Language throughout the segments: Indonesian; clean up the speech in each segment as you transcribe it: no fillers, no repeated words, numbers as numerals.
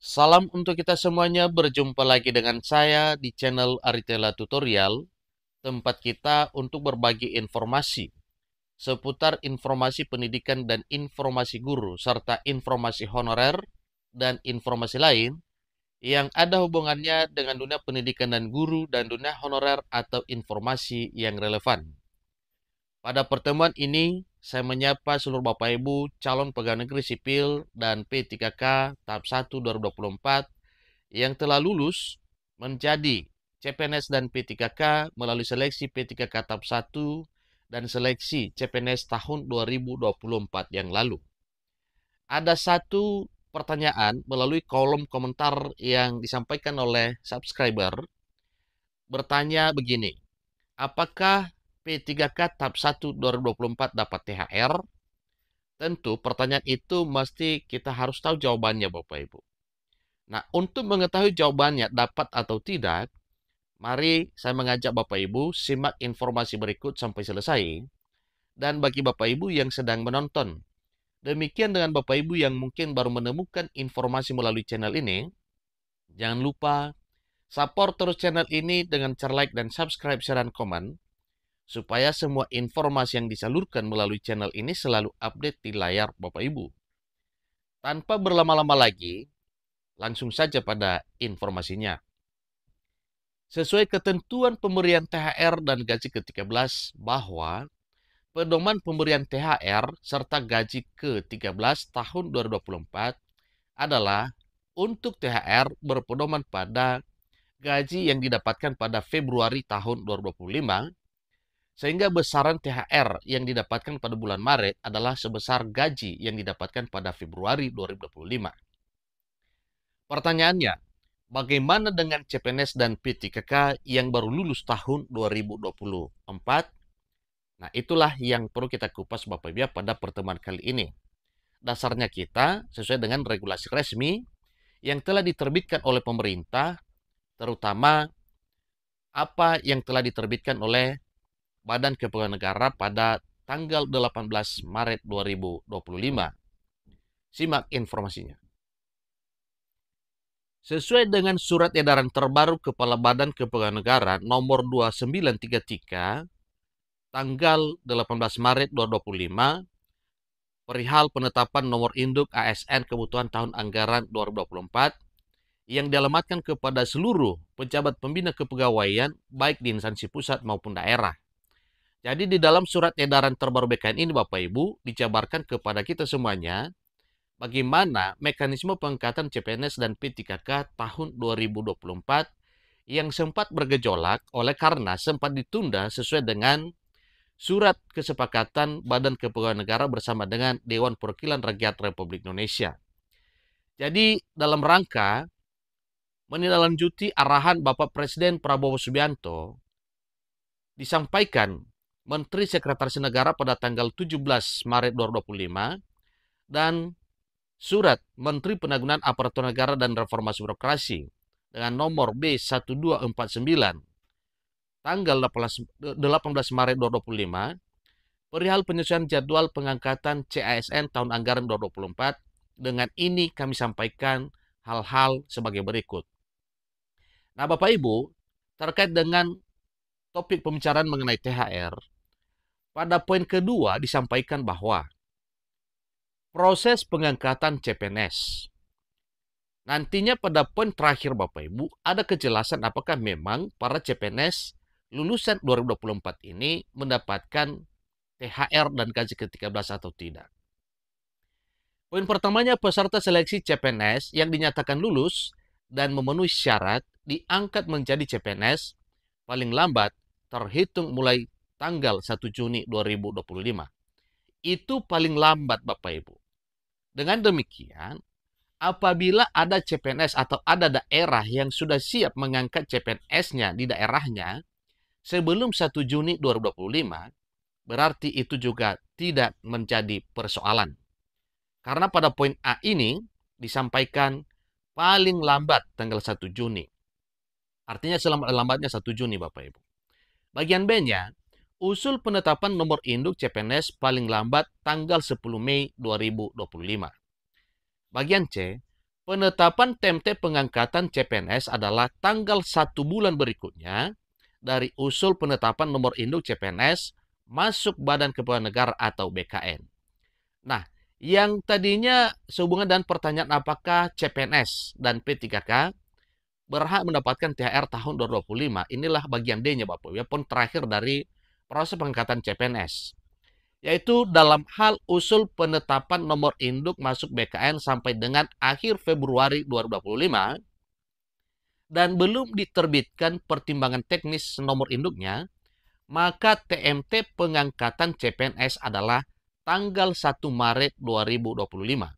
Salam untuk kita semuanya, berjumpa lagi dengan saya di channel Aritela Tutorial, tempat kita untuk berbagi informasi seputar informasi pendidikan dan informasi guru, serta informasi honorer dan informasi lain yang ada hubungannya dengan dunia pendidikan dan guru dan dunia honorer atau informasi yang relevan. Pada pertemuan ini, saya menyapa seluruh Bapak Ibu calon pegawai negeri sipil dan P3K tahap 1 2024 yang telah lulus menjadi CPNS dan P3K melalui seleksi P3K tahap 1 dan seleksi CPNS tahun 2024 yang lalu. Ada satu pertanyaan melalui kolom komentar yang disampaikan oleh subscriber bertanya begini, apakah P3K tahap 1 2024 dapat THR? Tentu pertanyaan itu mesti kita harus tahu jawabannya Bapak Ibu. Nah, untuk mengetahui jawabannya dapat atau tidak, mari saya mengajak Bapak Ibu simak informasi berikut sampai selesai. Dan bagi Bapak Ibu yang sedang menonton, demikian dengan Bapak Ibu yang mungkin baru menemukan informasi melalui channel ini, jangan lupa support terus channel ini dengan cara like dan subscribe, share, dan komen, supaya semua informasi yang disalurkan melalui channel ini selalu update di layar Bapak Ibu. Tanpa berlama-lama lagi, langsung saja pada informasinya. Sesuai ketentuan pemberian THR dan gaji ke-13 bahwa pedoman pemberian THR serta gaji ke-13 tahun 2024 adalah untuk THR berpedoman pada gaji yang didapatkan pada Februari tahun 2025, sehingga besaran THR yang didapatkan pada bulan Maret adalah sebesar gaji yang didapatkan pada Februari 2025. Pertanyaannya, bagaimana dengan CPNS dan P3K yang baru lulus tahun 2024? Nah, itulah yang perlu kita kupas Bapak Ibu pada pertemuan kali ini. Dasarnya kita sesuai dengan regulasi resmi yang telah diterbitkan oleh pemerintah, terutama apa yang telah diterbitkan oleh Badan Kepegawaian Negara pada tanggal 18 Maret 2025. Simak informasinya. Sesuai dengan surat edaran terbaru Kepala Badan Kepegawaian Negara nomor 2933 tanggal 18 Maret 2025 perihal penetapan nomor induk ASN kebutuhan tahun anggaran 2024 yang dialamatkan kepada seluruh pejabat pembina kepegawaian baik di instansi pusat maupun daerah. Jadi di dalam surat edaran terbaru BKN ini Bapak Ibu dijabarkan kepada kita semuanya bagaimana mekanisme pengangkatan CPNS dan P3K tahun 2024 yang sempat bergejolak oleh karena sempat ditunda sesuai dengan surat kesepakatan Badan Kepegawaian Negara bersama dengan Dewan Perwakilan Rakyat Republik Indonesia. Jadi dalam rangka menindaklanjuti arahan Bapak Presiden Prabowo Subianto, disampaikan Menteri Sekretaris Negara pada tanggal 17 Maret 2025 dan surat Menteri Penanggulangan Aparatur Negara dan Reformasi Birokrasi dengan nomor B1249 tanggal 18 Maret 2025 perihal penyesuaian jadwal pengangkatan CASN tahun anggaran 2024. Dengan ini kami sampaikan hal-hal sebagai berikut. Nah Bapak Ibu, terkait dengan topik pembicaraan mengenai THR, pada poin kedua disampaikan bahwa proses pengangkatan CPNS nantinya pada poin terakhir Bapak Ibu ada kejelasan apakah memang para CPNS lulusan 2024 ini mendapatkan THR dan gaji ke-13 atau tidak. Poin pertamanya, peserta seleksi CPNS yang dinyatakan lulus dan memenuhi syarat diangkat menjadi CPNS paling lambat terhitung mulai tanggal 1 Juni 2025. Itu paling lambat Bapak Ibu. Dengan demikian, apabila ada CPNS atau ada daerah yang sudah siap mengangkat CPNS-nya di daerahnya sebelum 1 Juni 2025, berarti itu juga tidak menjadi persoalan. Karena pada poin A ini disampaikan paling lambat tanggal 1 Juni. Artinya selambat-lambatnya 1 Juni Bapak Ibu. Bagian B-nya, usul penetapan nomor induk CPNS paling lambat tanggal 10 Mei 2025. Bagian C, Penetapan TMT pengangkatan CPNS adalah tanggal 1 bulan berikutnya dari usul penetapan nomor induk CPNS masuk Badan Kepegawaian Negara atau BKN. Nah, yang tadinya sehubungan dengan pertanyaan apakah CPNS dan P3K berhak mendapatkan THR tahun 2025, inilah bagian D-nya Bapak Ibu, poin terakhir dari proses pengangkatan CPNS. Yaitu dalam hal usul penetapan nomor induk masuk BKN sampai dengan akhir Februari 2025 dan belum diterbitkan pertimbangan teknis nomor induknya, maka TMT pengangkatan CPNS adalah tanggal 1 Maret 2025.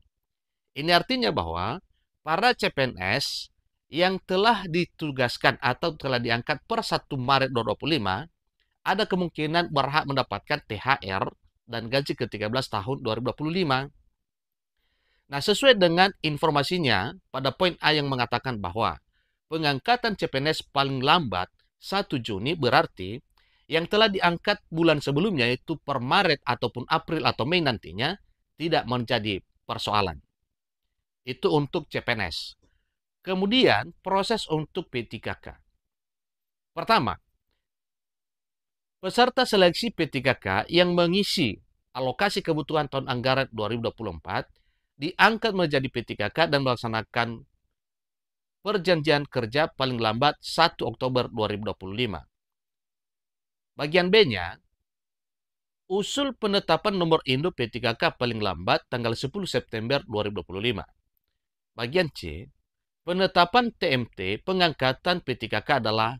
Ini artinya bahwa para CPNS yang telah ditugaskan atau telah diangkat per 1 Maret 2025 ada kemungkinan berhak mendapatkan THR dan gaji ke-13 tahun 2025. Nah, sesuai dengan informasinya pada poin A yang mengatakan bahwa pengangkatan CPNS paling lambat 1 Juni berarti yang telah diangkat bulan sebelumnya itu per Maret ataupun April atau Mei nantinya tidak menjadi persoalan. Itu untuk CPNS. Kemudian proses untuk P3K. Pertama, peserta seleksi P3K yang mengisi alokasi kebutuhan tahun anggaran 2024 diangkat menjadi P3K dan melaksanakan perjanjian kerja paling lambat 1 Oktober 2025. Bagian B-nya, usul penetapan nomor induk P3K paling lambat tanggal 10 September 2025. Bagian C, penetapan TMT pengangkatan P3K adalah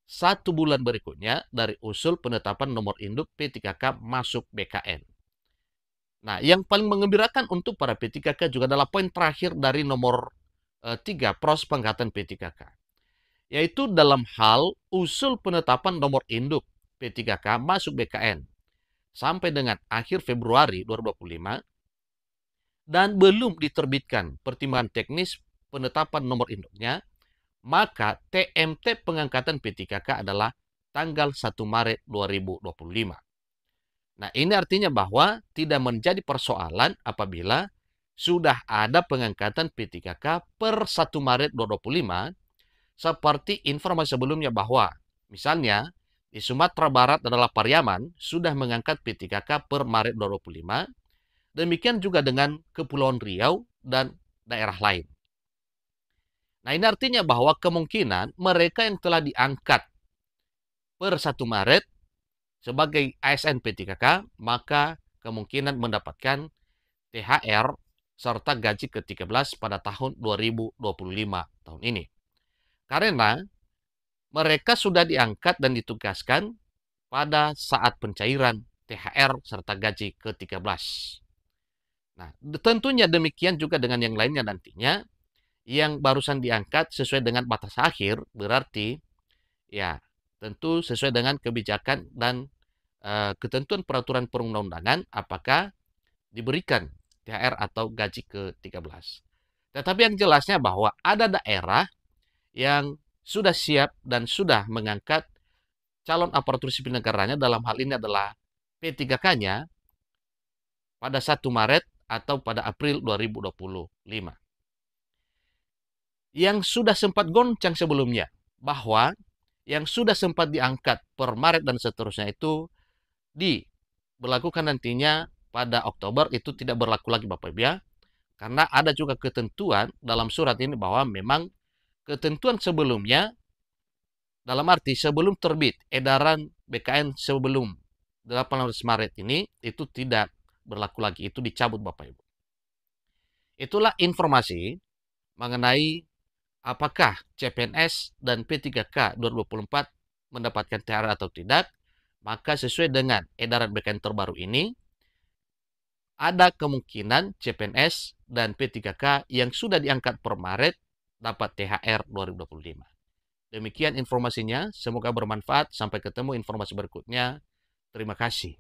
1 bulan berikutnya dari usul penetapan nomor induk P3K masuk BKN. Nah, yang paling mengembirakan untuk para P3K juga adalah poin terakhir dari nomor 3, proses pengangkatan P3K. Yaitu dalam hal usul penetapan nomor induk P3K masuk BKN sampai dengan akhir Februari 2025 dan belum diterbitkan pertimbangan teknis penetapan nomor induknya, maka TMT pengangkatan P3K adalah tanggal 1 Maret 2025. Nah, ini artinya bahwa tidak menjadi persoalan apabila sudah ada pengangkatan P3K per 1 Maret 2025, seperti informasi sebelumnya bahwa misalnya di Sumatera Barat adalah Pariaman sudah mengangkat P3K per Maret 2025, demikian juga dengan Kepulauan Riau dan daerah lain. Nah, ini artinya bahwa kemungkinan mereka yang telah diangkat per 1 Maret sebagai ASN P3K, maka kemungkinan mendapatkan THR serta gaji ke-13 pada tahun 2025 tahun ini. Karena mereka sudah diangkat dan ditugaskan pada saat pencairan THR serta gaji ke-13. Nah, tentunya demikian juga dengan yang lainnya nantinya. Yang barusan diangkat sesuai dengan batas akhir berarti ya tentu sesuai dengan kebijakan dan ketentuan peraturan perundang-undangan apakah diberikan THR atau gaji ke-13. Tetapi yang jelasnya bahwa ada daerah yang sudah siap dan sudah mengangkat calon aparatur sipil negaranya, dalam hal ini adalah P3K-nya pada 1 Maret atau pada April 2025. Yang sudah sempat goncang sebelumnya, bahwa yang sudah sempat diangkat per Maret dan seterusnya itu diberlakukan nantinya pada Oktober, itu tidak berlaku lagi Bapak Ibu ya. Karena ada juga ketentuan dalam surat ini bahwa memang ketentuan sebelumnya, dalam arti sebelum terbit edaran BKN sebelum 18 Maret ini, itu tidak berlaku lagi, itu dicabut Bapak Ibu. Itulah informasi mengenai apakah CPNS dan P3K 2024 mendapatkan THR atau tidak. Maka sesuai dengan edaran BKN terbaru ini, ada kemungkinan CPNS dan P3K yang sudah diangkat per Maret dapat THR 2025. Demikian informasinya, semoga bermanfaat. Sampai ketemu informasi berikutnya. Terima kasih.